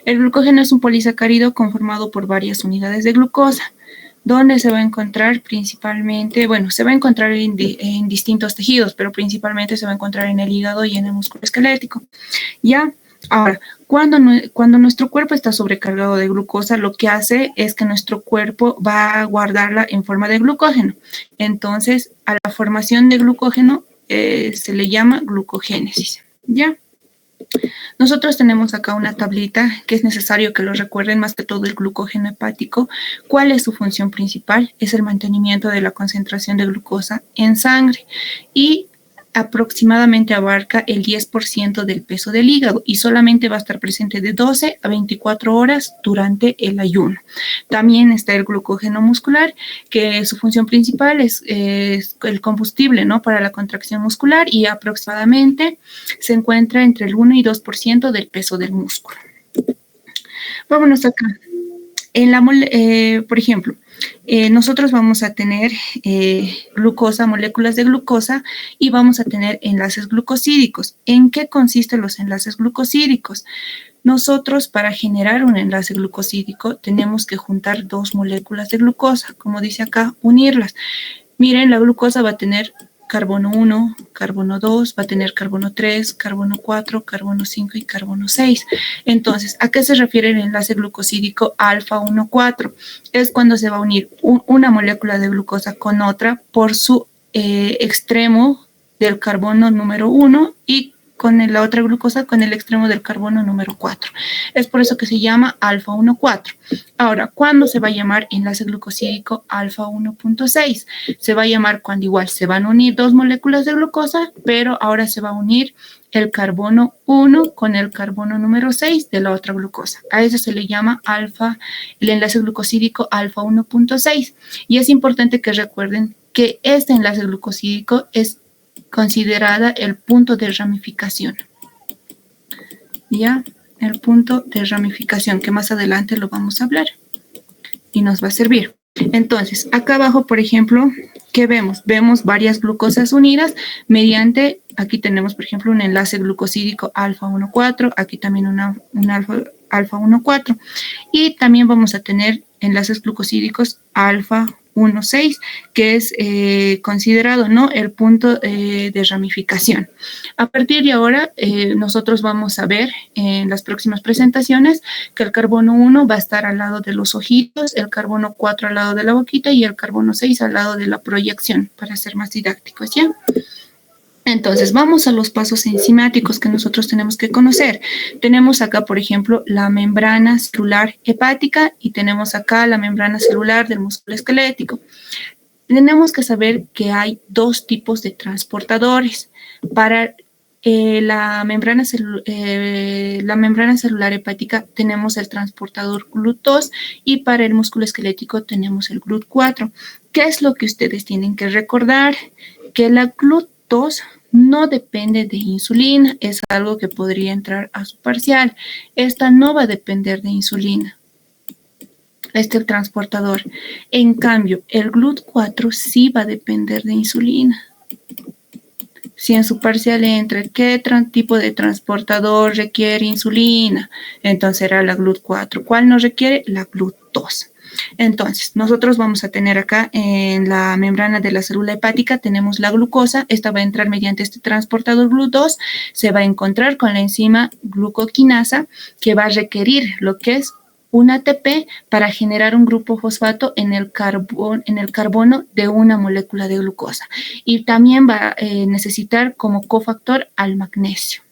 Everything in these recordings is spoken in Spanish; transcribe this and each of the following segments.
El glucógeno es un polisacárido conformado por varias unidades de glucosa, donde se va a encontrar principalmente, bueno, se va a encontrar en distintos tejidos, pero principalmente se va a encontrar en el hígado y en el músculo esquelético. ¿Ya? Ahora, cuando nuestro cuerpo está sobrecargado de glucosa, lo que hace es que nuestro cuerpo va a guardarla en forma de glucógeno. Entonces, a la formación de glucógeno se le llama glucogénesis. ¿Ya? Nosotros tenemos acá una tablita que es necesario que lo recuerden, más que todo el glucógeno hepático. ¿Cuál es su función principal? Es el mantenimiento de la concentración de glucosa en sangre y aproximadamente abarca el 10% del peso del hígado y solamente va a estar presente de 12 a 24 horas durante el ayuno. También está el glucógeno muscular, que su función principal es el combustible, ¿no?, para la contracción muscular y aproximadamente se encuentra entre el 1 y 2% del peso del músculo. Vámonos acá. Por ejemplo, nosotros vamos a tener glucosa, moléculas de glucosa, y vamos a tener enlaces glucosídicos. ¿En qué consisten los enlaces glucosídicos? Nosotros, para generar un enlace glucosídico, tenemos que juntar dos moléculas de glucosa, como dice acá, unirlas. Miren, la glucosa va a tener carbono 1, carbono 2, va a tener carbono 3, carbono 4, carbono 5 y carbono 6. Entonces, ¿a qué se refiere el enlace glucosídico alfa 1,4? Es cuando se va a unir una molécula de glucosa con otra por su extremo del carbono número 1 y con la otra glucosa con el extremo del carbono número 4. Es por eso que se llama alfa 1,4. Ahora, ¿cuándo se va a llamar enlace glucosídico alfa 1,6? Se va a llamar cuando igual se van a unir dos moléculas de glucosa, pero ahora se va a unir el carbono 1 con el carbono número 6 de la otra glucosa. A eso se le llama el enlace glucosídico alfa 1,6. Y es importante que recuerden que este enlace glucosídico es considerada el punto de ramificación. ¿Ya? El punto de ramificación, que más adelante lo vamos a hablar y nos va a servir. Entonces, acá abajo, por ejemplo, ¿qué vemos? Vemos varias glucosas unidas mediante, aquí tenemos, por ejemplo, un enlace glucosídico alfa 1,4, aquí también un alfa 1,4, y también vamos a tener enlaces glucosídicos alfa 1,6, que es considerado, ¿no?, el punto de ramificación. A partir de ahora, nosotros vamos a ver en las próximas presentaciones que el carbono 1 va a estar al lado de los ojitos, el carbono 4 al lado de la boquita y el carbono 6 al lado de la proyección, para ser más didácticos, ¿ya? Entonces, vamos a los pasos enzimáticos que nosotros tenemos que conocer. Tenemos acá, por ejemplo, la membrana celular hepática y tenemos acá la membrana celular del músculo esquelético. Tenemos que saber que hay dos tipos de transportadores. Para la membrana celular hepática tenemos el transportador GLUT2 y para el músculo esquelético tenemos el GLUT4. ¿Qué es lo que ustedes tienen que recordar? Que la GLUT2 no depende de insulina, es algo que podría entrar a su parcial. Esta no va a depender de insulina, este transportador. En cambio, el GLUT4 sí va a depender de insulina. Si en su parcial entra qué tipo de transportador requiere insulina, entonces será la GLUT4. ¿Cuál no requiere? La GLUT2. Entonces, nosotros vamos a tener acá en la membrana de la célula hepática, tenemos la glucosa, esta va a entrar mediante este transportador GLUT2, se va a encontrar con la enzima glucoquinasa que va a requerir lo que es un ATP para generar un grupo fosfato en el carbono de una molécula de glucosa. Y también va a necesitar como cofactor al magnesio.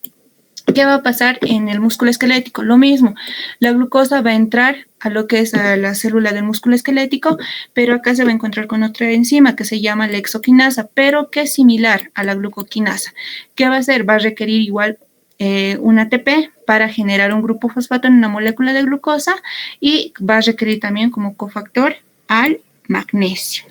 ¿Qué va a pasar en el músculo esquelético? Lo mismo, la glucosa va a entrar a lo que es a la célula del músculo esquelético, pero acá se va a encontrar con otra enzima que se llama la hexoquinasa, pero que es similar a la glucoquinasa. ¿Qué va a hacer? Va a requerir igual un ATP para generar un grupo fosfato en una molécula de glucosa y va a requerir también como cofactor al magnesio.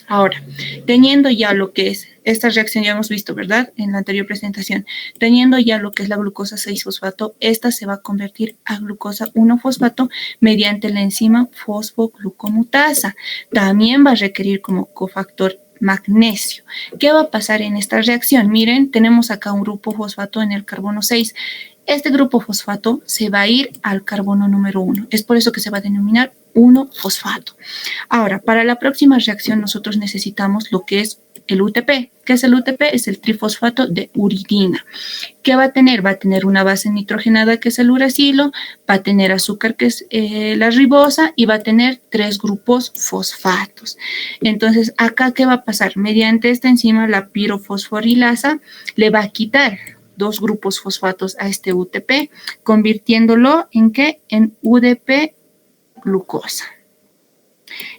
Ahora, teniendo ya lo que es esta reacción, ya hemos visto, ¿verdad?, en la anterior presentación, teniendo ya lo que es la glucosa 6-fosfato, esta se va a convertir a glucosa 1-fosfato mediante la enzima fosfoglucomutasa. También va a requerir como cofactor magnesio. ¿Qué va a pasar en esta reacción? Miren, tenemos acá un grupo fosfato en el carbono 6. este grupo fosfato se va a ir al carbono número 1. Es por eso que se va a denominar 1-fosfato. Ahora, para la próxima reacción nosotros necesitamos lo que es el UTP. ¿Qué es el UTP? Es el trifosfato de uridina. ¿Qué va a tener? Va a tener una base nitrogenada que es el uracilo, va a tener azúcar que es la ribosa y va a tener 3 grupos fosfatos. Entonces, acá, ¿qué va a pasar? Mediante esta enzima, la pirofosforilasa, le va a quitar 2 grupos fosfatos a este UTP, convirtiéndolo en ¿qué? En UDP glucosa.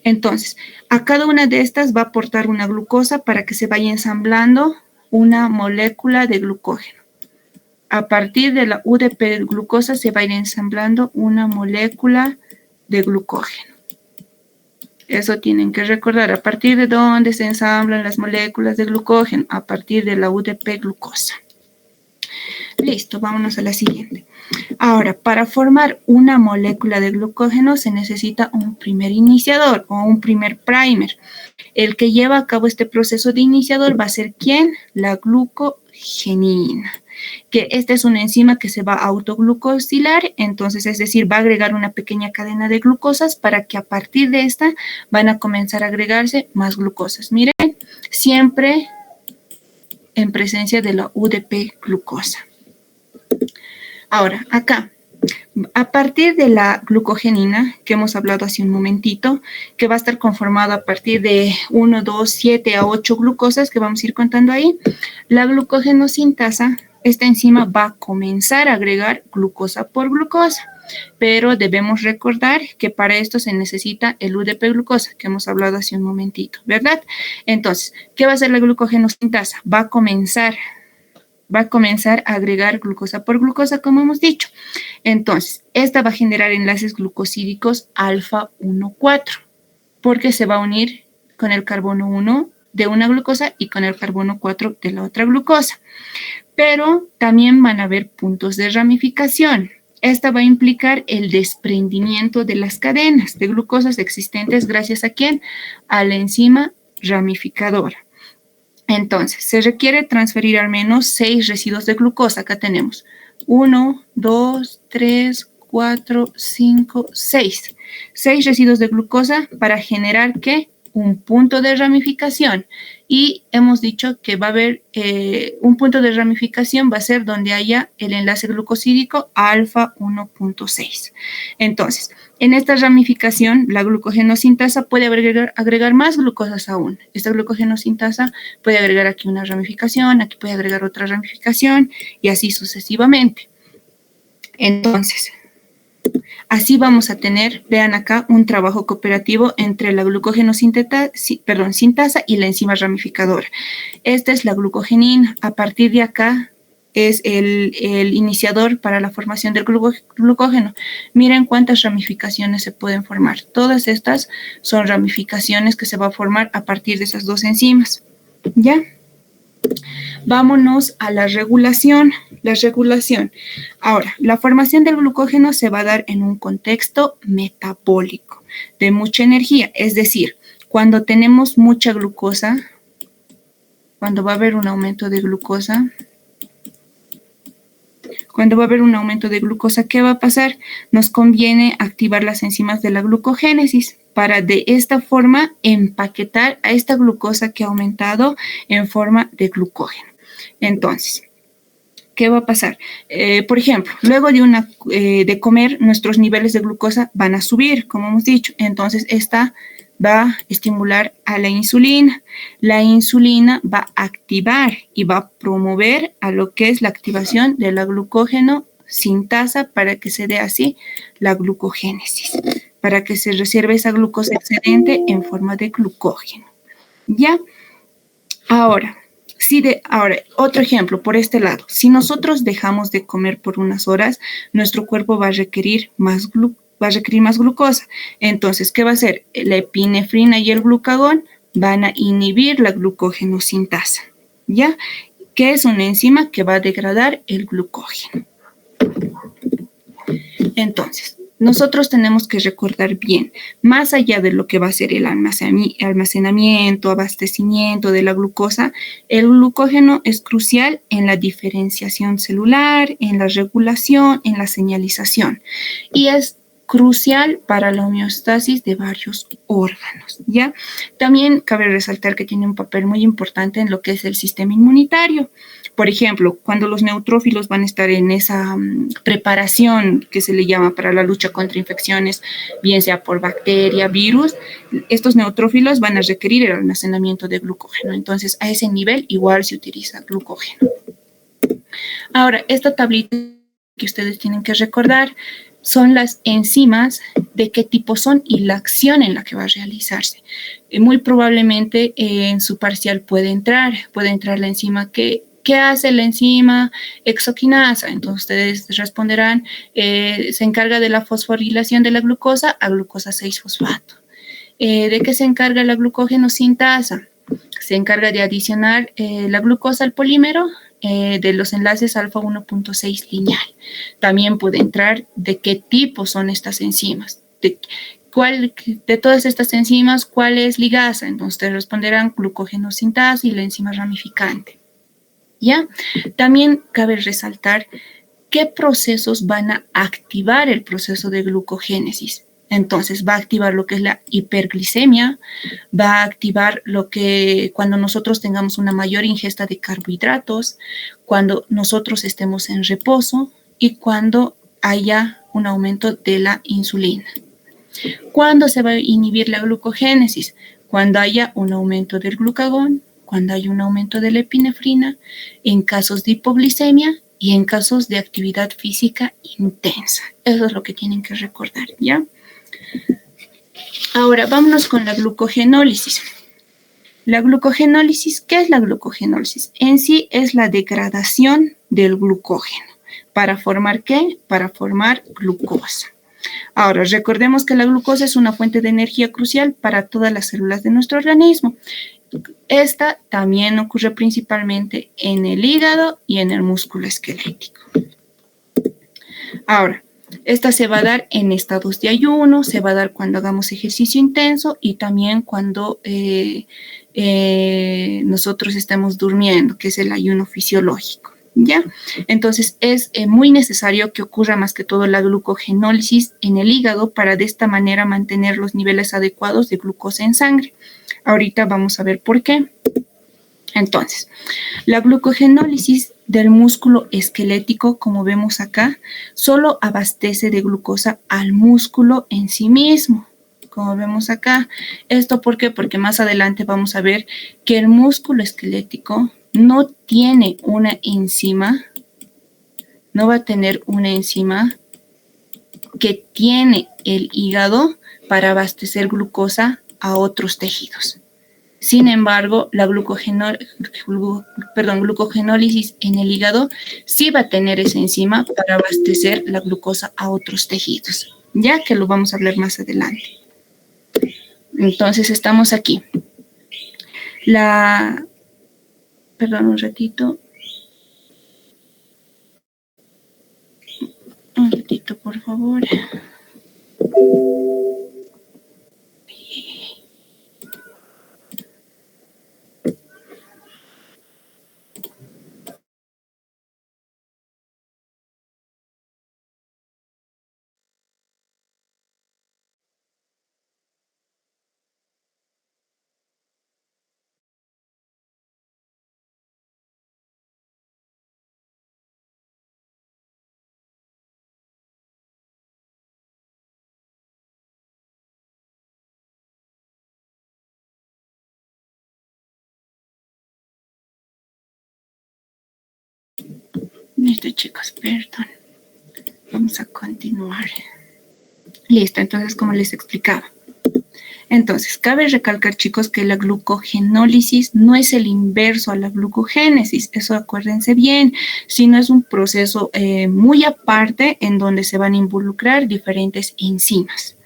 Entonces, a cada una de estas va a aportar una glucosa para que se vaya ensamblando una molécula de glucógeno. A partir de la UDP glucosa se va a ir ensamblando una molécula de glucógeno. Eso tienen que recordar. ¿A partir de dónde se ensamblan las moléculas de glucógeno? A partir de la UDP glucosa. Listo, vámonos a la siguiente. Ahora, para formar una molécula de glucógeno se necesita un primer iniciador o un primer primer. El que lleva a cabo este proceso de iniciador va a ser ¿quién? La glucogenina. Que esta es una enzima que se va a autoglucosilar, entonces es decir, va a agregar una pequeña cadena de glucosas para que a partir de esta van a comenzar a agregarse más glucosas. Miren, siempre en presencia de la UDP glucosa. Ahora, acá, a partir de la glucogenina, que hemos hablado hace un momentito, que va a estar conformada a partir de 1, 2, 7 a 8 glucosas, que vamos a ir contando ahí, la glucogenosintasa, esta enzima va a comenzar a agregar glucosa por glucosa, pero debemos recordar que para esto se necesita el UDP glucosa, que hemos hablado hace un momentito, ¿verdad? Entonces, ¿qué va a hacer la glucogenosintasa? Va a comenzar a agregar glucosa por glucosa, como hemos dicho. Entonces, esta va a generar enlaces glucosídicos alfa 1,4, porque se va a unir con el carbono 1 de una glucosa y con el carbono 4 de la otra glucosa. Pero también van a haber puntos de ramificación. Esta va a implicar el desprendimiento de las cadenas de glucosas existentes gracias a ¿quién? A la enzima ramificadora. Entonces, se requiere transferir al menos 6 residuos de glucosa. Acá tenemos 1, 2, 3, 4, 5, 6. 6 residuos de glucosa para generar ¿qué? Un punto de ramificación. Y hemos dicho que va a haber un punto de ramificación, va a ser donde haya el enlace glucosídico alfa 1,6. Entonces, en esta ramificación, la glucogenosintasa puede agregar más glucosas aún. Esta glucogenosintasa puede agregar aquí una ramificación, aquí puede agregar otra ramificación y así sucesivamente. Entonces, así vamos a tener, vean acá, un trabajo cooperativo entre la glucogenosintasa y la enzima ramificadora. Esta es la glucogenina. A partir de acá es el iniciador para la formación del glucógeno. Miren cuántas ramificaciones se pueden formar. Todas estas son ramificaciones que se va a formar a partir de esas dos enzimas. ¿Ya? Vámonos a la regulación. La regulación. Ahora, la formación del glucógeno se va a dar en un contexto metabólico de mucha energía. Es decir, cuando tenemos mucha glucosa, cuando va a haber un aumento de glucosa, ¿qué va a pasar? Nos conviene activar las enzimas de la glucogénesis para de esta forma empaquetar a esta glucosa que ha aumentado en forma de glucógeno. Entonces, ¿qué va a pasar? Por ejemplo, luego de comer, nuestros niveles de glucosa van a subir, como hemos dicho. Entonces, esta va a estimular a la insulina. La insulina va a activar y va a promover a lo que es la activación de la glucogenosintasa para que se dé así la glucogénesis, para que se reserve esa glucosa excedente en forma de glucógeno. ¿Ya? Ahora, otro ejemplo por este lado. Si nosotros dejamos de comer por unas horas, nuestro cuerpo va a requerir más glucosa. Entonces, ¿qué va a hacer? La epinefrina y el glucagón van a inhibir la glucogenosintasa, ¿ya? Que es una enzima que va a degradar el glucógeno. Entonces, nosotros tenemos que recordar bien, más allá de lo que va a ser el almacenamiento, abastecimiento de la glucosa, el glucógeno es crucial en la diferenciación celular, en la regulación, en la señalización, y es crucial para la homeostasis de varios órganos, ¿ya? También cabe resaltar que tiene un papel muy importante en lo que es el sistema inmunitario. Por ejemplo, cuando los neutrófilos van a estar en esa preparación que se le llama para la lucha contra infecciones, bien sea por bacteria, virus, estos neutrófilos van a requerir el almacenamiento de glucógeno. Entonces, a ese nivel igual se utiliza glucógeno. Ahora, esta tablita que ustedes tienen que recordar son las enzimas, de qué tipo son y la acción en la que va a realizarse. Muy probablemente en su parcial puede entrar la enzima que ¿qué hace la enzima hexoquinasa? Entonces ustedes responderán, se encarga de la fosforilación de la glucosa a glucosa 6-fosfato. ¿De qué se encarga la glucógeno sintasa? Se encarga de adicionar la glucosa al polímero de los enlaces alfa 1.6 lineal. También puede entrar de qué tipo son estas enzimas. De todas estas enzimas, ¿cuál es ligasa? Entonces ustedes responderán glucógeno sintasa y la enzima ramificante. ¿Ya? También cabe resaltar qué procesos van a activar el proceso de glucogénesis. Entonces va a activar lo que es la hiperglicemia, va a activar lo que cuando nosotros tengamos una mayor ingesta de carbohidratos, cuando nosotros estemos en reposo y cuando haya un aumento de la insulina. ¿Cuándo se va a inhibir la glucogénesis? Cuando haya un aumento del glucagón, cuando haya un aumento de la epinefrina, en casos de hipoglicemia y en casos de actividad física intensa. Eso es lo que tienen que recordar, ¿ya? Ahora, vámonos con la glucogenólisis. La glucogenólisis, ¿qué es la glucogenólisis? En sí es la degradación del glucógeno. ¿Para formar qué? Para formar glucosa. Ahora, recordemos que la glucosa es una fuente de energía crucial para todas las células de nuestro organismo. Esta también ocurre principalmente en el hígado y en el músculo esquelético. Ahora, esta se va a dar en estados de ayuno, se va a dar cuando hagamos ejercicio intenso y también cuando nosotros estemos durmiendo, que es el ayuno fisiológico, ¿ya? Entonces, es muy necesario que ocurra más que todo la glucogenólisis en el hígado para de esta manera mantener los niveles adecuados de glucosa en sangre. Ahorita vamos a ver por qué. Entonces, la glucogenólisis del músculo esquelético, como vemos acá, solo abastece de glucosa al músculo en sí mismo, como vemos acá. ¿Esto por qué? Porque más adelante vamos a ver que el músculo esquelético no tiene una enzima, no va a tener una enzima que tiene el hígado para abastecer glucosa a otros tejidos. Sin embargo, la glucogenólisis en el hígado sí va a tener esa enzima para abastecer la glucosa a otros tejidos, ya que lo vamos a hablar más adelante. Entonces, estamos aquí. Perdón, un ratito. Un ratito, por favor. Listo, chicos, perdón. Vamos a continuar. Listo, entonces, como les explicaba. Entonces, cabe recalcar, chicos, que la glucogenólisis no es el inverso a la glucogénesis, eso acuérdense bien, sino es un proceso muy aparte en donde se van a involucrar diferentes enzimas.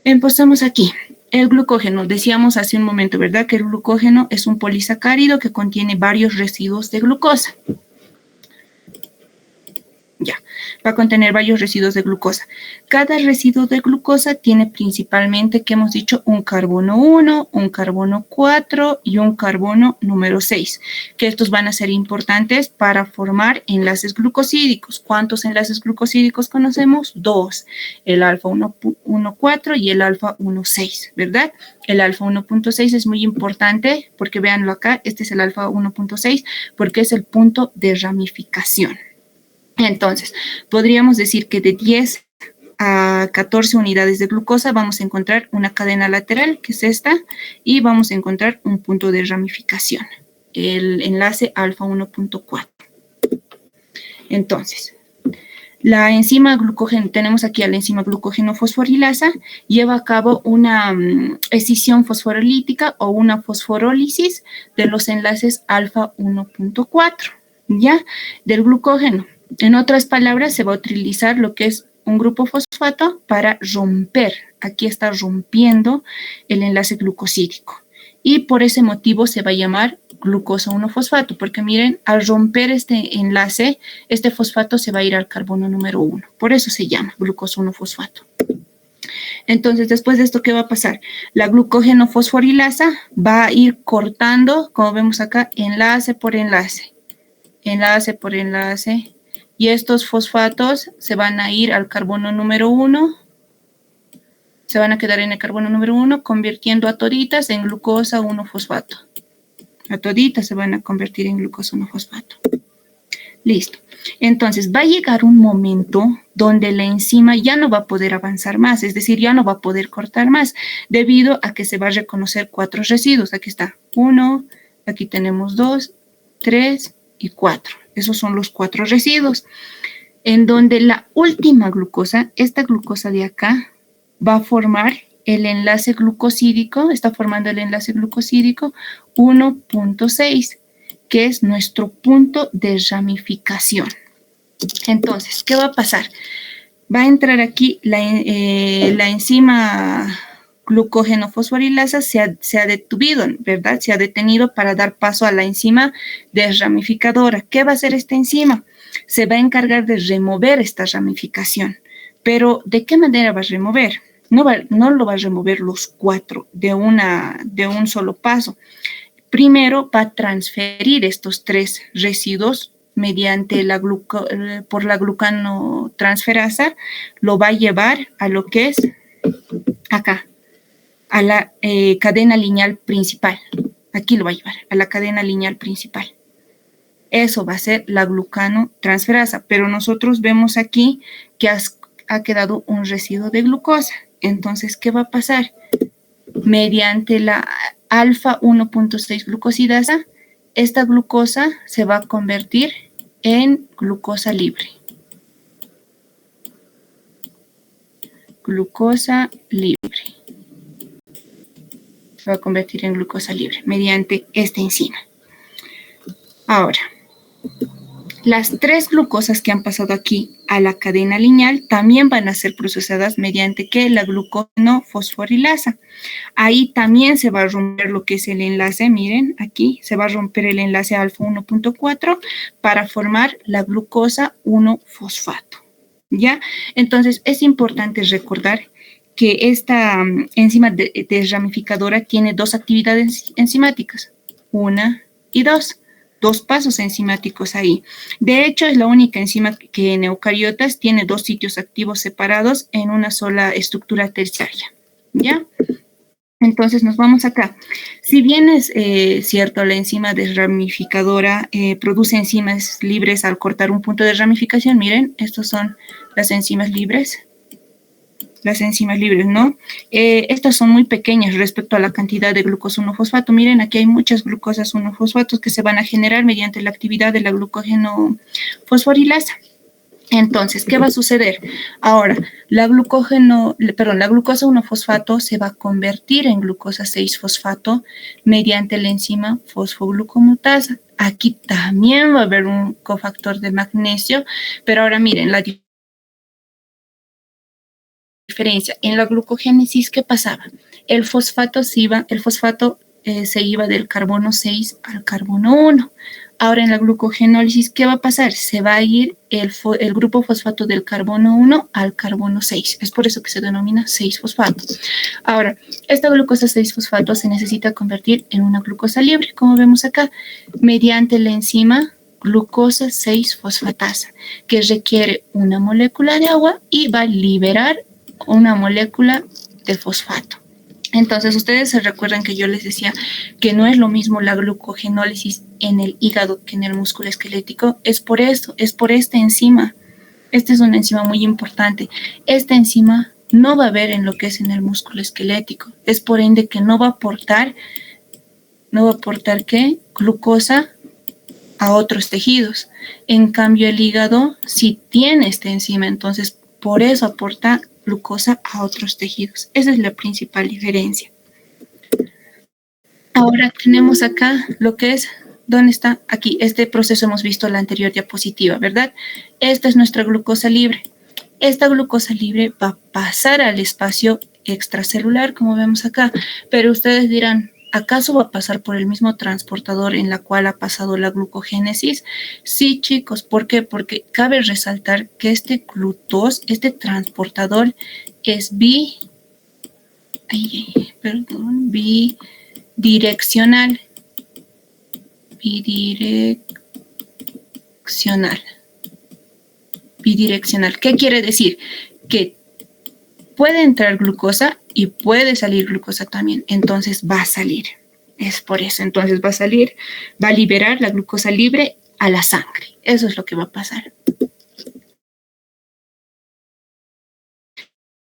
Empezamos aquí. El glucógeno, decíamos hace un momento, ¿verdad? Que el glucógeno es un polisacárido que contiene varios residuos de glucosa. Ya, va a contener varios residuos de glucosa. Cada residuo de glucosa tiene principalmente, que hemos dicho, un carbono 1, un carbono 4 y un carbono número 6, que estos van a ser importantes para formar enlaces glucosídicos. ¿Cuántos enlaces glucosídicos conocemos? 2, el alfa 1,4 y el alfa 1,6, ¿verdad? El alfa 1,6 es muy importante porque véanlo acá, este es el alfa 1,6 porque es el punto de ramificación. Entonces, podríamos decir que de 10 a 14 unidades de glucosa vamos a encontrar una cadena lateral, que es esta, y vamos a encontrar un punto de ramificación, el enlace alfa 1,4. Entonces, la enzima glucógeno, tenemos aquí a la enzima glucógeno fosforilasa, lleva a cabo una escisión fosforolítica o una fosforólisis de los enlaces alfa 1,4, ¿ya? Del glucógeno. En otras palabras, se va a utilizar lo que es un grupo fosfato para romper. Aquí está rompiendo el enlace glucosídico. Y por ese motivo se va a llamar glucosa 1-fosfato, porque miren, al romper este enlace, este fosfato se va a ir al carbono número 1. Por eso se llama glucosa 1-fosfato. Entonces, después de esto, ¿qué va a pasar? La glucógeno fosforilasa va a ir cortando, como vemos acá, enlace por enlace, enlace por enlace, y estos fosfatos se van a ir al carbono número 1, se van a quedar en el carbono número 1, convirtiendo a toditas en glucosa 1-fosfato. A toditas se van a convertir en glucosa 1-fosfato. Listo. Entonces, va a llegar un momento donde la enzima ya no va a poder avanzar más, es decir, ya no va a poder cortar más, debido a que se va a reconocer 4 residuos. Aquí está 1, aquí tenemos 2, 3 y 4. Esos son los 4 residuos, en donde la última glucosa, esta glucosa de acá, va a formar el enlace glucosídico, está formando el enlace glucosídico 1,6, que es nuestro punto de ramificación. Entonces, ¿qué va a pasar? Va a entrar aquí la enzima glucógeno fosforilasa, se ha detenido, ¿verdad? Se ha detenido para dar paso a la enzima desramificadora. ¿Qué va a hacer esta enzima? Se va a encargar de remover esta ramificación. Pero, ¿de qué manera va a remover? No lo va a remover los 4 de un solo paso. Primero va a transferir estos 3 residuos mediante por la glucanotransferasa, lo va a llevar a lo que es acá, a la cadena lineal principal. Aquí lo va a llevar, a la cadena lineal principal. Eso va a ser la glucanotransferasa, pero nosotros vemos aquí que ha quedado un residuo de glucosa. Entonces, ¿qué va a pasar? Mediante la alfa 1,6 glucosidasa, esta glucosa se va a convertir en glucosa libre. Glucosa libre. Se va a convertir en glucosa libre mediante esta enzima. Ahora, las 3 glucosas que han pasado aquí a la cadena lineal también van a ser procesadas mediante ¿qué? La glucógeno fosforilasa. Ahí también se va a romper lo que es el enlace, miren, aquí se va a romper el enlace alfa 1,4 para formar la glucosa 1-fosfato, ¿ya? Entonces, es importante recordar que esta enzima desramificadora tiene 2 actividades enzimáticas, 1 y 2. 2 pasos enzimáticos ahí. De hecho, es la única enzima que en eucariotas tiene 2 sitios activos separados en una sola estructura terciaria, ¿ya? Entonces, nos vamos acá. Si bien es cierto, la enzima desramificadora produce enzimas libres al cortar un punto de ramificación, miren, estos son las enzimas libres. Las enzimas libres, ¿no? Estas son muy pequeñas respecto a la cantidad de glucosa 1-fosfato. Miren, aquí hay muchas glucosas 1-fosfatos que se van a generar mediante la actividad de la glucógeno fosforilasa. Entonces, ¿qué va a suceder? Ahora, la glucosa 1-fosfato se va a convertir en glucosa 6-fosfato mediante la enzima fosfoglucomutasa. Aquí también va a haber un cofactor de magnesio, pero ahora miren, la diferencia. En la glucogénesis, ¿qué pasaba? El fosfato se iba del carbono 6 al carbono 1. Ahora en la glucogenólisis, ¿qué va a pasar? Se va a ir el grupo fosfato del carbono 1 al carbono 6. Es por eso que se denomina 6-fosfato. Ahora, esta glucosa 6-fosfato se necesita convertir en una glucosa libre, como vemos acá, mediante la enzima glucosa 6-fosfatasa, que requiere una molécula de agua y va a liberar una molécula de fosfato. Entonces, ustedes se recuerdan que yo les decía que no es lo mismo la glucogenólisis en el hígado que en el músculo esquelético. Es por eso, es por esta enzima. Esta es una enzima muy importante. Esta enzima no va a haber en lo que es en el músculo esquelético. Es por ende que no va a aportar ¿qué? Glucosa a otros tejidos. En cambio, el hígado sí tiene esta enzima, entonces por eso aporta glucosa a otros tejidos. Esa es la principal diferencia. Ahora tenemos acá lo que es, ¿dónde está? Aquí, este proceso hemos visto en la anterior diapositiva, ¿verdad? Esta es nuestra glucosa libre. Esta glucosa libre va a pasar al espacio extracelular, como vemos acá, pero ustedes dirán, ¿acaso va a pasar por el mismo transportador en la cual ha pasado la glucogénesis? Sí, chicos, ¿por qué? Porque cabe resaltar que este glutós, este transportador es bidireccional. Bidireccional. ¿Qué quiere decir? Que puede entrar glucosa y puede salir glucosa también. Entonces va a salir. Es por eso. Entonces va a salir, va a liberar la glucosa libre a la sangre. Eso es lo que va a pasar.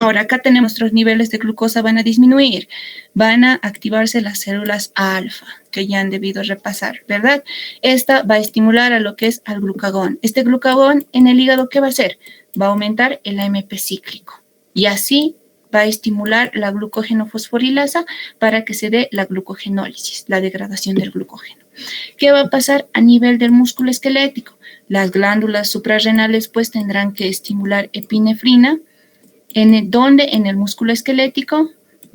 Ahora acá tenemos nuestros niveles de glucosa van a disminuir. Van a activarse las células alfa, que ya han debido repasar, ¿verdad? Esta va a estimular a lo que es al glucagón. Este glucagón en el hígado, ¿qué va a hacer? Va a aumentar el AMP cíclico. Y así va a estimular la glucogenofosforilasa para que se dé la glucogenólisis, la degradación del glucógeno. ¿Qué va a pasar a nivel del músculo esquelético? Las glándulas suprarrenales pues tendrán que estimular epinefrina, donde en el músculo esquelético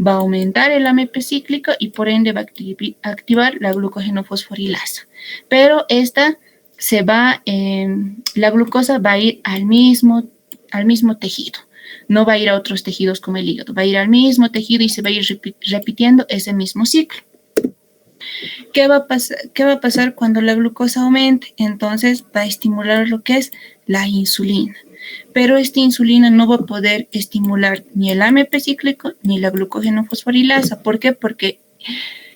va a aumentar el AMP cíclico y por ende va a activar la glucogenofosforilasa. Pero la glucosa va a ir al mismo tejido. No va a ir a otros tejidos como el hígado, va a ir al mismo tejido y se va a ir repitiendo ese mismo ciclo. ¿Qué va a pasar cuando la glucosa aumente? Entonces va a estimular lo que es la insulina. Pero esta insulina no va a poder estimular ni el AMP cíclico ni la glucogenofosforilasa. ¿Por qué? Porque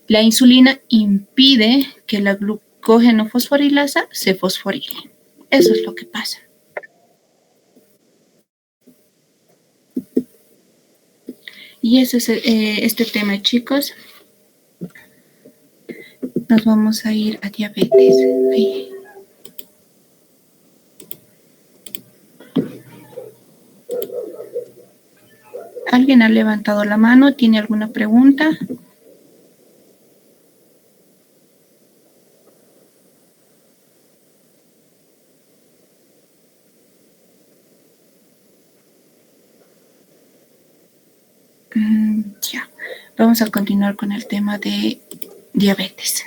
la insulina impide que la glucogenofosforilasa se fosforile. Eso es lo que pasa. Y ese es este tema, chicos. Nos vamos a ir a diabetes. Ahí. ¿Alguien ha levantado la mano? ¿Tiene alguna pregunta? Ya. Vamos a continuar con el tema de diabetes.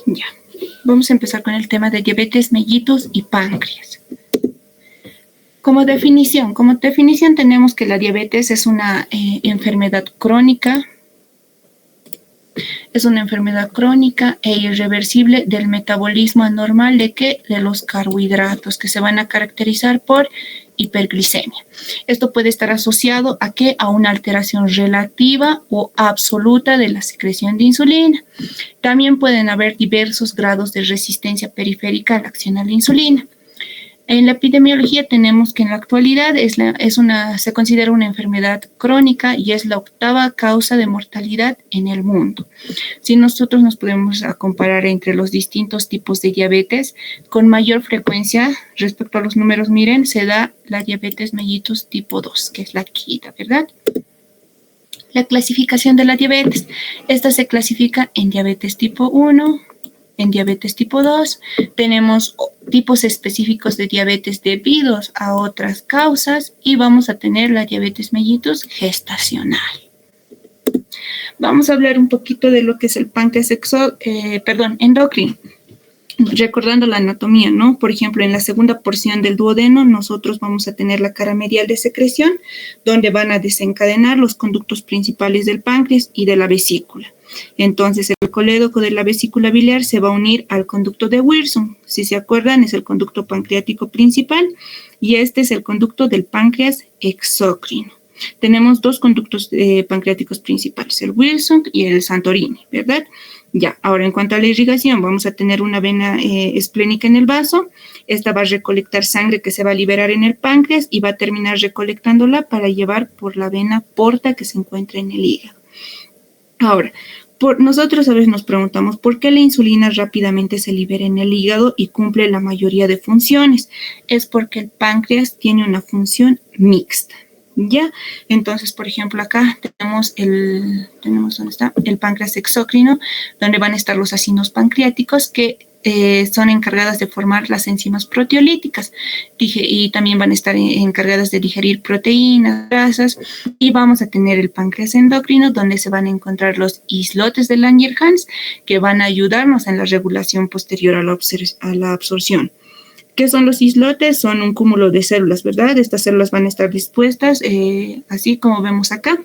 Ya. Vamos a empezar con el tema de diabetes mellitus y páncreas. Como definición tenemos que la diabetes es una enfermedad crónica. Es una enfermedad crónica e irreversible del metabolismo anormal de los carbohidratos, que se van a caracterizar por hiperglicemia. Esto puede estar asociado a una alteración relativa o absoluta de la secreción de insulina. También pueden haber diversos grados de resistencia periférica a la acción a la insulina. En la epidemiología tenemos que en la actualidad se considera una enfermedad crónica y es la 8ª causa de mortalidad en el mundo. Si nosotros nos podemos comparar entre los distintos tipos de diabetes, con mayor frecuencia respecto a los números, miren, se da la diabetes mellitus tipo 2, que es la quinta, ¿verdad? La clasificación de la diabetes. Esta se clasifica en diabetes tipo 1, en diabetes tipo 2, tenemos tipos específicos de diabetes debidos a otras causas y vamos a tener la diabetes mellitus gestacional. vamos a hablar un poquito de lo que es el páncreas endocrino. Recordando la anatomía, ¿no? Por ejemplo, en la segunda porción del duodeno, nosotros vamos a tener la cara medial de secreción, donde van a desencadenar los conductos principales del páncreas y de la vesícula. Entonces, el colédoco de la vesícula biliar se va a unir al conducto de Wilson. Si se acuerdan, es el conducto pancreático principal y este es el conducto del páncreas exócrino. Tenemos dos conductos pancreáticos principales, el Wilson y el Santorini, ¿verdad? Ya, ahora en cuanto a la irrigación, vamos a tener una vena esplénica en el vaso. Esta va a recolectar sangre que se va a liberar en el páncreas y va a terminar recolectándola para llevar por la vena porta que se encuentra en el hígado. Ahora, nosotros a veces nos preguntamos por qué la insulina rápidamente se libera en el hígado y cumple la mayoría de funciones. Es porque el páncreas tiene una función mixta. ¿Ya? Entonces, por ejemplo, acá tenemos ¿dónde está? El páncreas exócrino, donde van a estar los acinos pancreáticos que son encargadas de formar las enzimas proteolíticas y también van a estar encargadas de digerir proteínas, grasas, y vamos a tener el páncreas endocrino, donde se van a encontrar los islotes de Langerhans, que van a ayudarnos en la regulación posterior a la absorción. ¿Qué son los islotes? Son un cúmulo de células, ¿verdad? Estas células van a estar dispuestas así como vemos acá.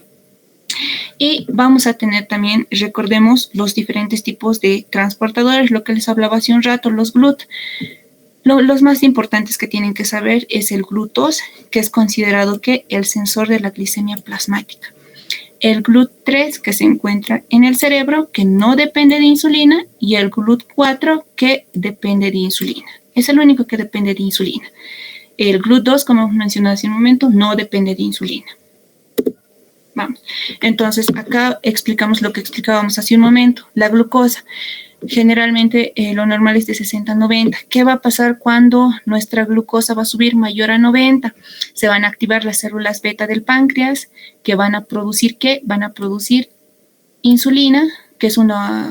Y vamos a tener también, recordemos, los diferentes tipos de transportadores, lo que les hablaba hace un rato, los GLUT. Los más importantes que tienen que saber es el GLUT2, que es considerado que el sensor de la glicemia plasmática. El GLUT3, que se encuentra en el cerebro, que no depende de insulina, y el GLUT4, que depende de insulina. Es el único que depende de insulina. El GLUT2, como hemos mencionado hace un momento, no depende de insulina. Vamos. Entonces, acá explicamos lo que explicábamos hace un momento. La glucosa. Generalmente lo normal es de 60 a 90. ¿Qué va a pasar cuando nuestra glucosa va a subir mayor a 90? Se van a activar las células beta del páncreas, que van a producir ¿qué? Van a producir insulina, que es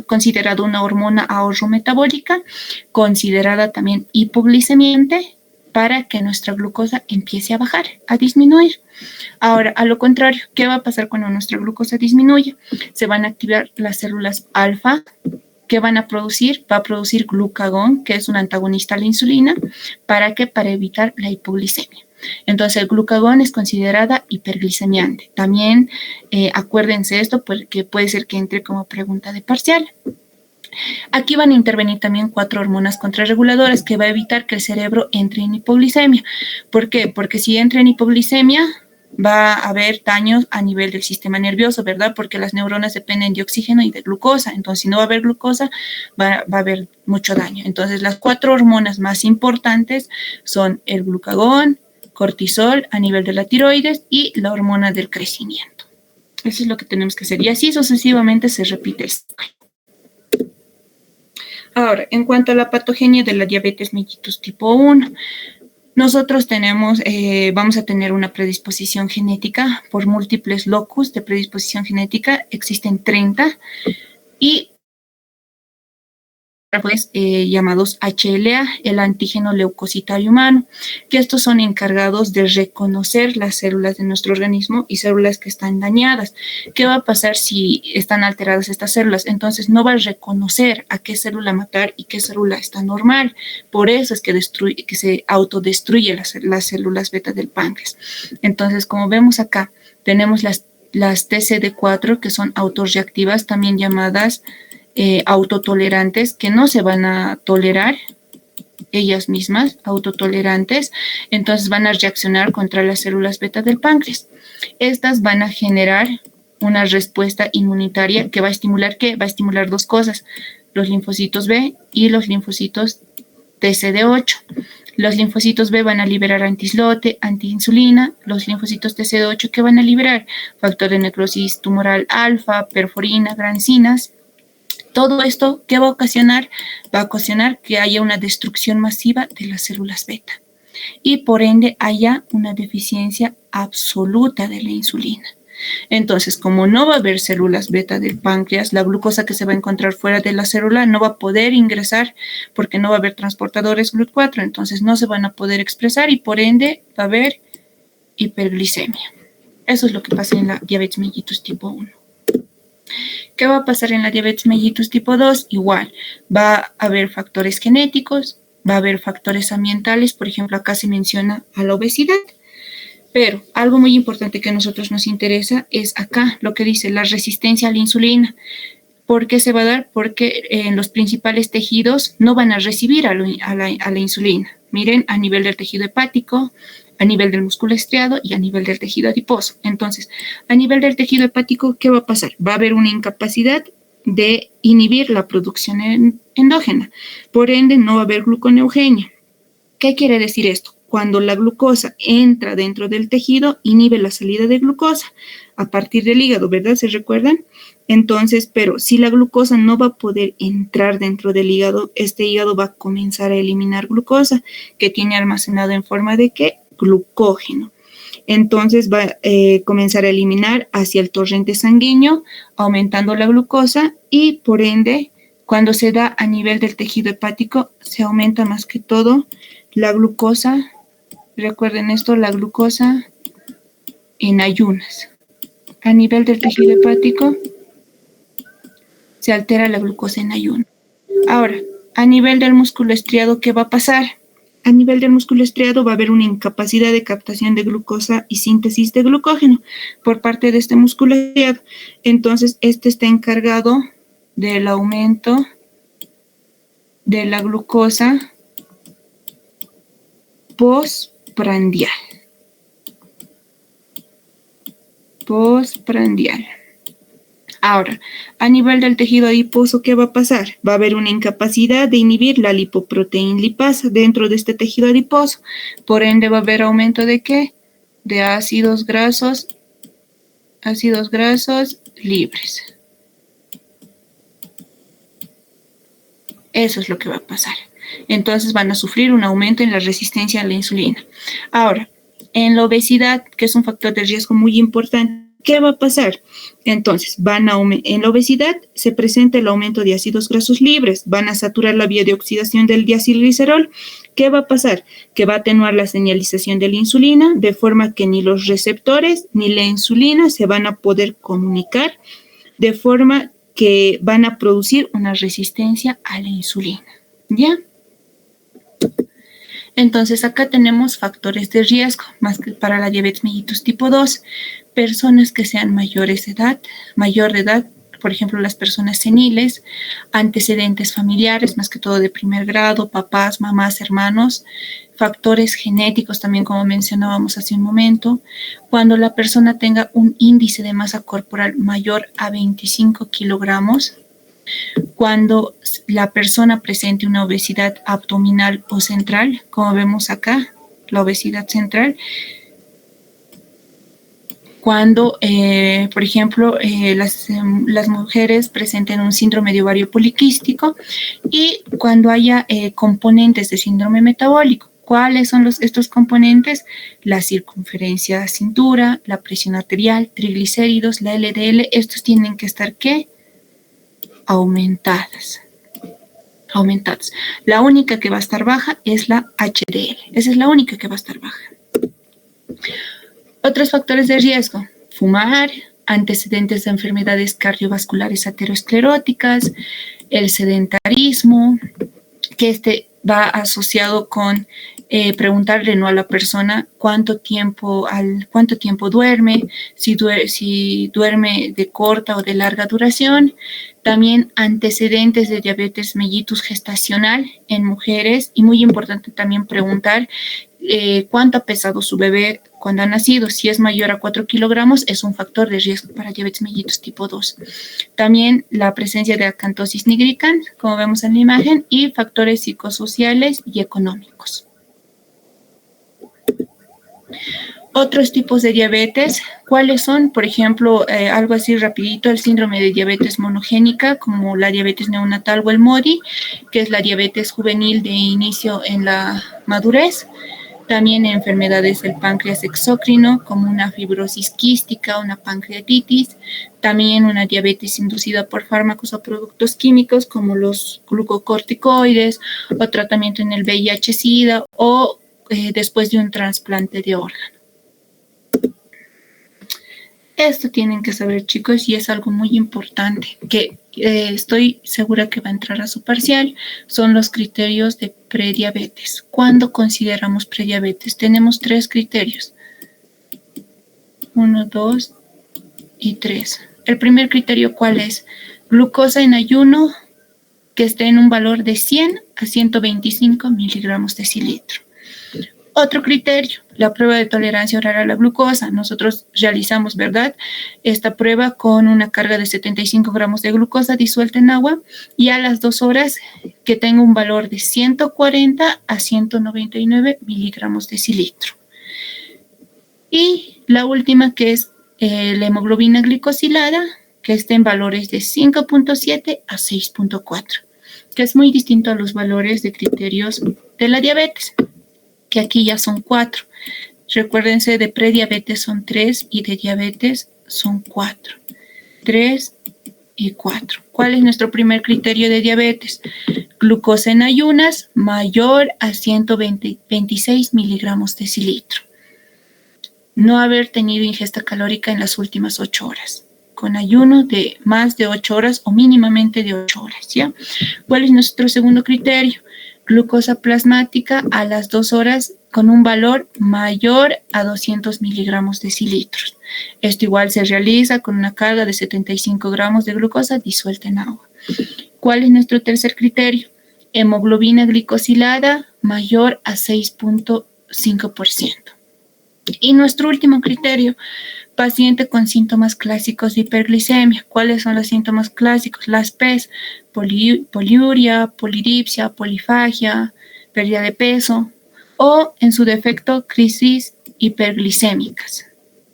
considerada una hormona ahorrometabólica, considerada también hipoglicemiante, para que nuestra glucosa empiece a bajar, a disminuir. Ahora, a lo contrario, ¿qué va a pasar cuando nuestra glucosa disminuye? Se van a activar las células alfa. ¿Qué van a producir? Va a producir glucagón, que es un antagonista a la insulina. ¿Para qué? Para evitar la hipoglicemia. Entonces, el glucagón es considerada hiperglicemiante. También acuérdense esto porque puede ser que entre como pregunta de parcial. Aquí van a intervenir también 4 hormonas contrarreguladoras que va a evitar que el cerebro entre en hipoglicemia. ¿Por qué? Porque si entra en hipoglicemia va a haber daños a nivel del sistema nervioso, ¿verdad? Porque las neuronas dependen de oxígeno y de glucosa. Entonces, si no va a haber glucosa, va a haber mucho daño. Entonces, las 4 hormonas más importantes son el glucagón, cortisol a nivel de la tiroides y la hormona del crecimiento. Eso es lo que tenemos que hacer. Y así sucesivamente se repite el ciclo. Ahora, en cuanto a la patogenia de la diabetes mellitus tipo 1, nosotros vamos a tener una predisposición genética por múltiples locus de predisposición genética, existen 30, y pues llamados HLA, el antígeno leucocitario humano, que estos son encargados de reconocer las células de nuestro organismo y células que están dañadas. ¿Qué va a pasar si están alteradas estas células? Entonces no va a reconocer a qué célula matar y qué célula está normal. Por eso es que se autodestruye las células beta del páncreas. Entonces, como vemos acá, tenemos las TCD4, que son autorreactivas, también llamadas autotolerantes, que no se van a tolerar ellas mismas, autotolerantes, entonces van a reaccionar contra las células beta del páncreas. Estas van a generar una respuesta inmunitaria que va a estimular ¿qué? Va a estimular 2 cosas, los linfocitos B y los linfocitos TCD8. Los linfocitos B van a liberar antiislote, antiinsulina. Los linfocitos TCD8, ¿qué van a liberar? Factor de necrosis tumoral alfa, perforina, grancinas. Todo esto, ¿qué va a ocasionar? Va a ocasionar que haya una destrucción masiva de las células beta y por ende haya una deficiencia absoluta de la insulina. Entonces, como no va a haber células beta del páncreas, la glucosa que se va a encontrar fuera de la célula no va a poder ingresar porque no va a haber transportadores GLUT4, entonces no se van a poder expresar y por ende va a haber hiperglicemia. Eso es lo que pasa en la diabetes mellitus tipo 1. ¿Qué va a pasar en la diabetes mellitus tipo 2? Igual, va a haber factores genéticos, va a haber factores ambientales, por ejemplo, acá se menciona a la obesidad, pero algo muy importante que a nosotros nos interesa es acá lo que dice la resistencia a la insulina. ¿Por qué se va a dar? Porque en los principales tejidos no van a recibir a la insulina. Miren, a nivel del tejido hepático, a nivel del músculo estriado y a nivel del tejido adiposo. Entonces, a nivel del tejido hepático, ¿qué va a pasar? Va a haber una incapacidad de inhibir la producción endógena. Por ende, no va a haber gluconeogenia. ¿Qué quiere decir esto? Cuando la glucosa entra dentro del tejido, inhibe la salida de glucosa a partir del hígado, ¿verdad? ¿Se recuerdan? Entonces, pero si la glucosa no va a poder entrar dentro del hígado, este hígado va a comenzar a eliminar glucosa que tiene almacenado en forma de ¿qué? Glucógeno. Entonces va a comenzar a eliminar hacia el torrente sanguíneo, aumentando la glucosa y por ende, cuando se da a nivel del tejido hepático, se aumenta más que todo la glucosa. Recuerden esto, la glucosa en ayunas. A nivel del tejido hepático se altera la glucosa en ayunas. Ahora, a nivel del músculo estriado, ¿qué va a pasar? A nivel del músculo estriado va a haber una incapacidad de captación de glucosa y síntesis de glucógeno por parte de este músculo estriado. Entonces, este está encargado del aumento de la glucosa postprandial. Ahora, a nivel del tejido adiposo, ¿qué va a pasar? Va a haber una incapacidad de inhibir la lipoproteína lipasa dentro de este tejido adiposo. Por ende, va a haber aumento de ¿qué? De ácidos grasos libres. Eso es lo que va a pasar. Entonces van a sufrir un aumento en la resistencia a la insulina. Ahora, en la obesidad, que es un factor de riesgo muy importante, ¿qué va a pasar? Entonces, en la obesidad se presenta el aumento de ácidos grasos libres, van a saturar la vía de oxidación del diacilglicerol. ¿Qué va a pasar? Que va a atenuar la señalización de la insulina, de forma que ni los receptores ni la insulina se van a poder comunicar, de forma que van a producir una resistencia a la insulina. ¿Ya? Entonces, acá tenemos factores de riesgo, más que para la diabetes mellitus tipo 2, personas que sean mayor de edad, por ejemplo, las personas seniles, antecedentes familiares, más que todo de primer grado, papás, mamás, hermanos, factores genéticos también, como mencionábamos hace un momento, cuando la persona tenga un índice de masa corporal mayor a 25 kilogramos, cuando la persona presente una obesidad abdominal o central, como vemos acá, la obesidad central, cuando, por ejemplo, las mujeres presenten un síndrome de ovario poliquístico y cuando haya componentes de síndrome metabólico. ¿Cuáles son estos componentes? La circunferencia cintura, la presión arterial, triglicéridos, la LDL, estos tienen que estar, ¿qué? Aumentadas. La única que va a estar baja es la HDL. Esa es la única que va a estar baja. Otros factores de riesgo: fumar, antecedentes de enfermedades cardiovasculares ateroscleróticas, el sedentarismo, que va asociado con preguntarle no a la persona cuánto tiempo duerme, si duerme de corta o de larga duración. También antecedentes de diabetes mellitus gestacional en mujeres, y muy importante también preguntar cuánto ha pesado su bebé cuando ha nacido. Si es mayor a 4 kilogramos, es un factor de riesgo para diabetes mellitus tipo 2. También la presencia de acantosis nigricans, como vemos en la imagen, y factores psicosociales y económicos. Otros tipos de diabetes, ¿cuáles son? Por ejemplo, algo así rapidito, el síndrome de diabetes monogénica, como la diabetes neonatal o el MODY, que es la diabetes juvenil de inicio en la madurez. También enfermedades del páncreas exócrino, como una fibrosis quística, una pancreatitis. También una diabetes inducida por fármacos o productos químicos, como los glucocorticoides, o tratamiento en el VIH-Sida, o después de un trasplante de órgano. Esto tienen que saber, chicos, y es algo muy importante que estoy segura que va a entrar a su parcial, son los criterios de prediabetes. ¿Cuándo consideramos prediabetes? Tenemos 3 criterios. 1, 2 y 3. El primer criterio, ¿cuál es? Glucosa en ayuno que esté en un valor de 100 a 125 miligramos decilitro. Otro criterio, la prueba de tolerancia oral a la glucosa. Nosotros realizamos, ¿verdad?, esta prueba con una carga de 75 gramos de glucosa disuelta en agua y a las 2 horas que tenga un valor de 140 a 199 miligramos decilitro. Y la última, que es la hemoglobina glicosilada, que esté en valores de 5.7 a 6.4, que es muy distinto a los valores de criterios de la diabetes, que aquí ya son 4. Recuérdense, de prediabetes son 3 y de diabetes son 4. 3 y 4. ¿Cuál es nuestro primer criterio de diabetes? Glucosa en ayunas mayor a 126 miligramos decilitro. No haber tenido ingesta calórica en las últimas 8 horas. Con ayuno de más de 8 horas o mínimamente de 8 horas, ¿ya? ¿Cuál es nuestro segundo criterio? Glucosa plasmática a las 2 horas con un valor mayor a 200 miligramos decilitros. Esto igual se realiza con una carga de 75 gramos de glucosa disuelta en agua. ¿Cuál es nuestro tercer criterio? Hemoglobina glicosilada mayor a 6.5%. Y nuestro último criterio, paciente con síntomas clásicos de hiperglicemia. ¿Cuáles son los síntomas clásicos? Las PES, poliuria, polidipsia, polifagia, pérdida de peso o, en su defecto, crisis hiperglicémicas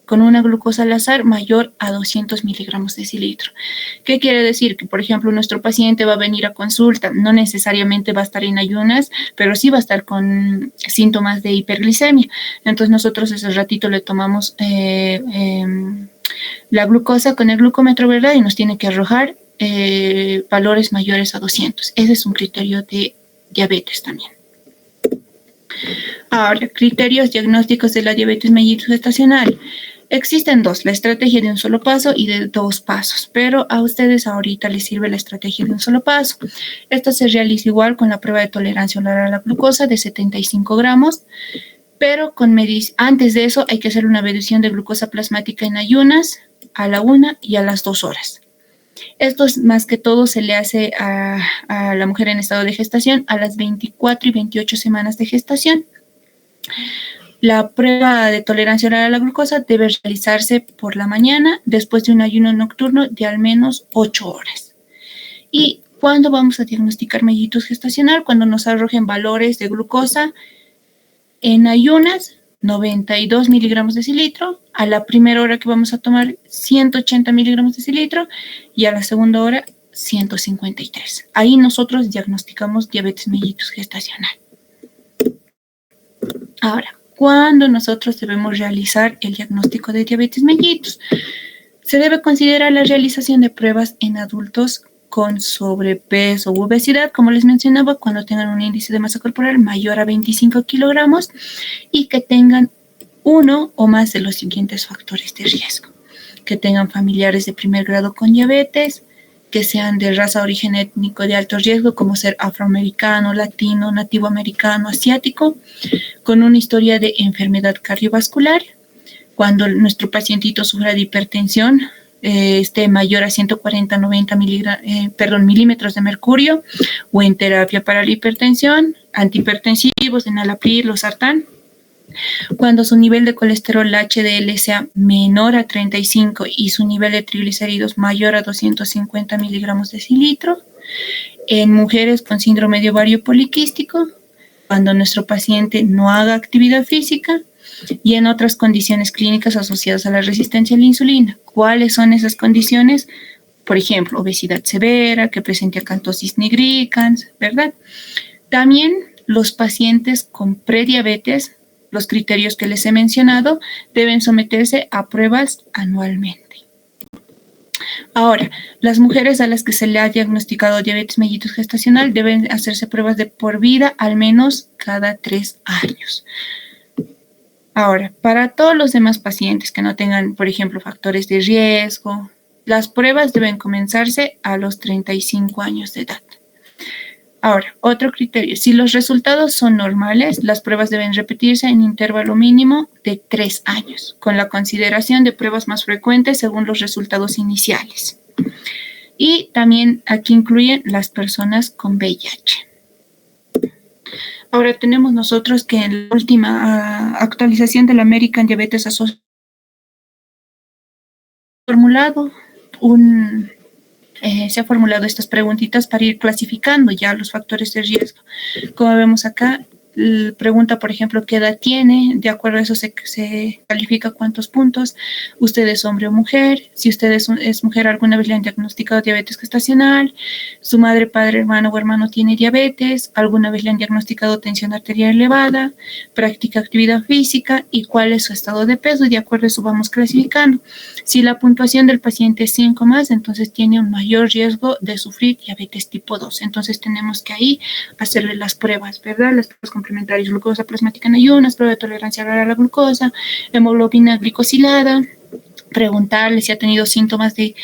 con una glucosa al azar mayor a 200 miligramos decilitro. ¿Qué quiere decir? Que, por ejemplo, nuestro paciente va a venir a consulta, no necesariamente va a estar en ayunas, pero sí va a estar con síntomas de hiperglicemia. Entonces, nosotros ese ratito le tomamos la glucosa con el glucómetro, ¿verdad? Y nos tiene que arrojar valores mayores a 200. Ese es un criterio de diabetes también. Ahora, criterios diagnósticos de la diabetes mellitus gestacional. Existen 2, la estrategia de un solo paso y de 2 pasos, pero a ustedes ahorita les sirve la estrategia de un solo paso. Esto se realiza igual con la prueba de tolerancia oral a la glucosa de 75 gramos, pero antes de eso hay que hacer una medición de glucosa plasmática en ayunas a la 1 y a las 2 horas. Esto es más que todo se le hace a la mujer en estado de gestación a las 24 y 28 semanas de gestación. La prueba de tolerancia oral a la glucosa debe realizarse por la mañana después de un ayuno nocturno de al menos 8 horas. ¿Y cuándo vamos a diagnosticar mellitus gestacional? Cuando nos arrojen valores de glucosa en ayunas, 92 miligramos decilitro, a la primera hora que vamos a tomar 180 miligramos decilitro y a la segunda hora 153. Ahí nosotros diagnosticamos diabetes mellitus gestacional. Ahora, ¿cuándo nosotros debemos realizar el diagnóstico de diabetes mellitus? Se debe considerar la realización de pruebas en adultos con sobrepeso u obesidad, como les mencionaba, cuando tengan un índice de masa corporal mayor a 25 kilogramos y que tengan uno o más de los siguientes factores de riesgo. Que tengan familiares de primer grado con diabetes, que sean de raza, origen étnico de alto riesgo, como ser afroamericano, latino, nativo americano, asiático, con una historia de enfermedad cardiovascular. Cuando nuestro pacientito sufra de hipertensión, esté mayor a 140-90 milímetros de mercurio, o en terapia para la hipertensión, antihipertensivos, enalapril, losartán. Cuando su nivel de colesterol HDL sea menor a 35 y su nivel de triglicéridos mayor a 250 miligramos de decilitro. En mujeres con síndrome de ovario poliquístico, cuando nuestro paciente no haga actividad física, y en otras condiciones clínicas asociadas a la resistencia a la insulina. ¿Cuáles son esas condiciones? Por ejemplo, obesidad severa, que presente acantosis nigricans, ¿verdad? También los pacientes con prediabetes, los criterios que les he mencionado, deben someterse a pruebas anualmente. Ahora, las mujeres a las que se le ha diagnosticado diabetes mellitus gestacional deben hacerse pruebas de por vida al menos cada 3 años. Ahora, para todos los demás pacientes que no tengan, por ejemplo, factores de riesgo, las pruebas deben comenzarse a los 35 años de edad. Ahora, otro criterio, si los resultados son normales, las pruebas deben repetirse en intervalo mínimo de 3 años, con la consideración de pruebas más frecuentes según los resultados iniciales. Y también aquí incluyen las personas con VIH. Ahora tenemos nosotros que en la última actualización del American Diabetes Association se ha formulado estas preguntitas para ir clasificando ya los factores de riesgo. Como vemos acá, pregunta, por ejemplo, qué edad tiene, de acuerdo a eso se califica cuántos puntos, usted es hombre o mujer, si usted es mujer alguna vez le han diagnosticado diabetes gestacional, su madre, padre, hermano o hermano tiene diabetes, alguna vez le han diagnosticado tensión arterial elevada, practica actividad física y cuál es su estado de peso, y de acuerdo a eso vamos clasificando. Si la puntuación del paciente es 5 más, entonces tiene un mayor riesgo de sufrir diabetes tipo 2, entonces tenemos que ahí hacerle las pruebas, ¿verdad? Las pruebas complementarias, glucosa plasmática en ayunas, prueba de tolerancia oral a la glucosa, hemoglobina glicosilada, preguntarle si ha tenido síntomas de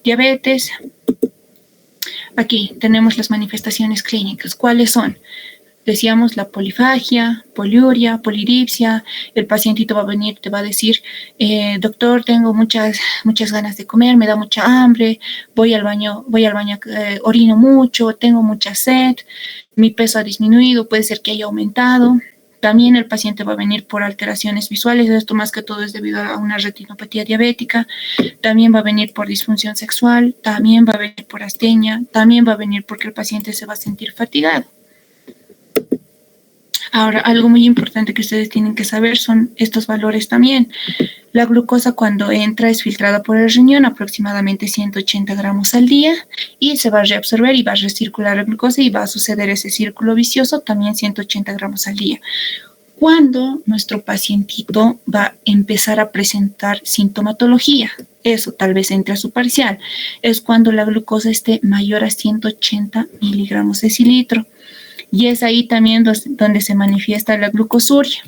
diabetes. Aquí tenemos las manifestaciones clínicas. ¿Cuáles son? Decíamos la polifagia, poliuria, polidipsia. El pacientito va a venir, te va a decir, doctor, tengo muchas ganas de comer, me da mucha hambre, voy al baño, orino mucho, tengo mucha sed, mi peso ha disminuido, puede ser que haya aumentado. También el paciente va a venir por alteraciones visuales, esto más que todo es debido a una retinopatía diabética, también va a venir por disfunción sexual, también va a venir por astenia, también va a venir porque el paciente se va a sentir fatigado. Ahora, algo muy importante que ustedes tienen que saber son estos valores también. La glucosa cuando entra es filtrada por el riñón aproximadamente 180 gramos al día y se va a reabsorber y va a recircular la glucosa y va a suceder ese círculo vicioso también 180 gramos al día. Cuando nuestro pacientito va a empezar a presentar sintomatología, eso tal vez entre a su parcial, es cuando la glucosa esté mayor a 180 miligramos de decilitro. Y es ahí también donde se manifiesta la glucosuria.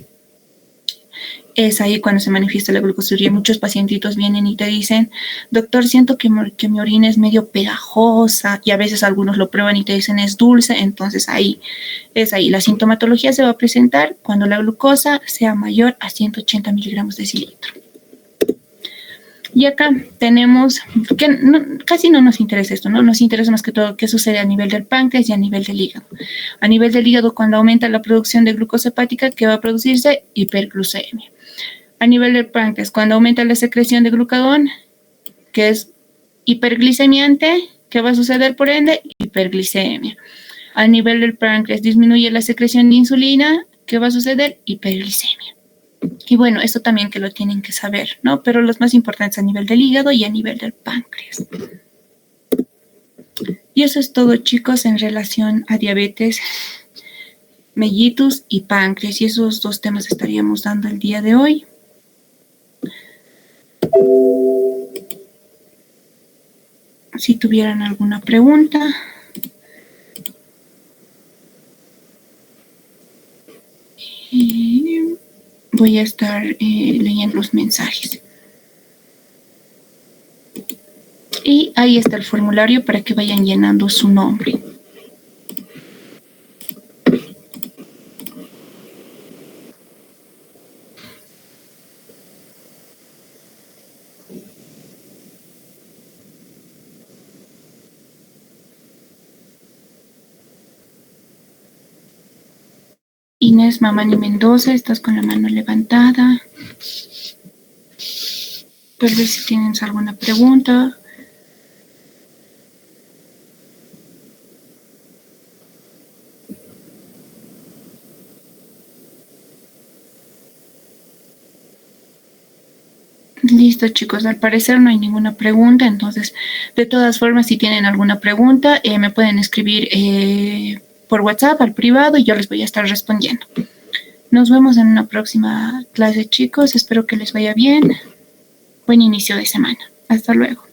Es ahí cuando se manifiesta la glucosuria. Muchos pacientitos vienen y te dicen, doctor, siento que mi orina es medio pegajosa, y a veces algunos lo prueban y te dicen es dulce. Entonces es ahí. La sintomatología se va a presentar cuando la glucosa sea mayor a 180 miligramos de decilitro. Y acá tenemos, que casi no nos interesa esto, ¿no? Nos interesa más que todo qué sucede a nivel del páncreas y a nivel del hígado. A nivel del hígado, cuando aumenta la producción de glucosa hepática, ¿qué va a producirse? Hiperglucemia. A nivel del páncreas, cuando aumenta la secreción de glucagón, que es hiperglicemiante, ¿qué va a suceder por ende? Hiperglicemia. A nivel del páncreas, disminuye la secreción de insulina, ¿qué va a suceder? Hiperglicemia. Y bueno, esto también que lo tienen que saber, ¿no? Pero los más importantes a nivel del hígado y a nivel del páncreas. Y eso es todo, chicos, en relación a diabetes mellitus y páncreas. Y esos dos temas estaríamos dando el día de hoy. Si tuvieran alguna pregunta. Voy a estar leyendo los mensajes. Y ahí está el formulario para que vayan llenando su nombre. Inés Mamani Mendoza, estás con la mano levantada. Tal vez si tienes alguna pregunta. Listo, chicos, al parecer no hay ninguna pregunta, entonces, de todas formas, si tienen alguna pregunta, me pueden escribir por WhatsApp al privado y yo les voy a estar respondiendo. Nos vemos en una próxima clase, chicos. Espero que les vaya bien. Buen inicio de semana. Hasta luego.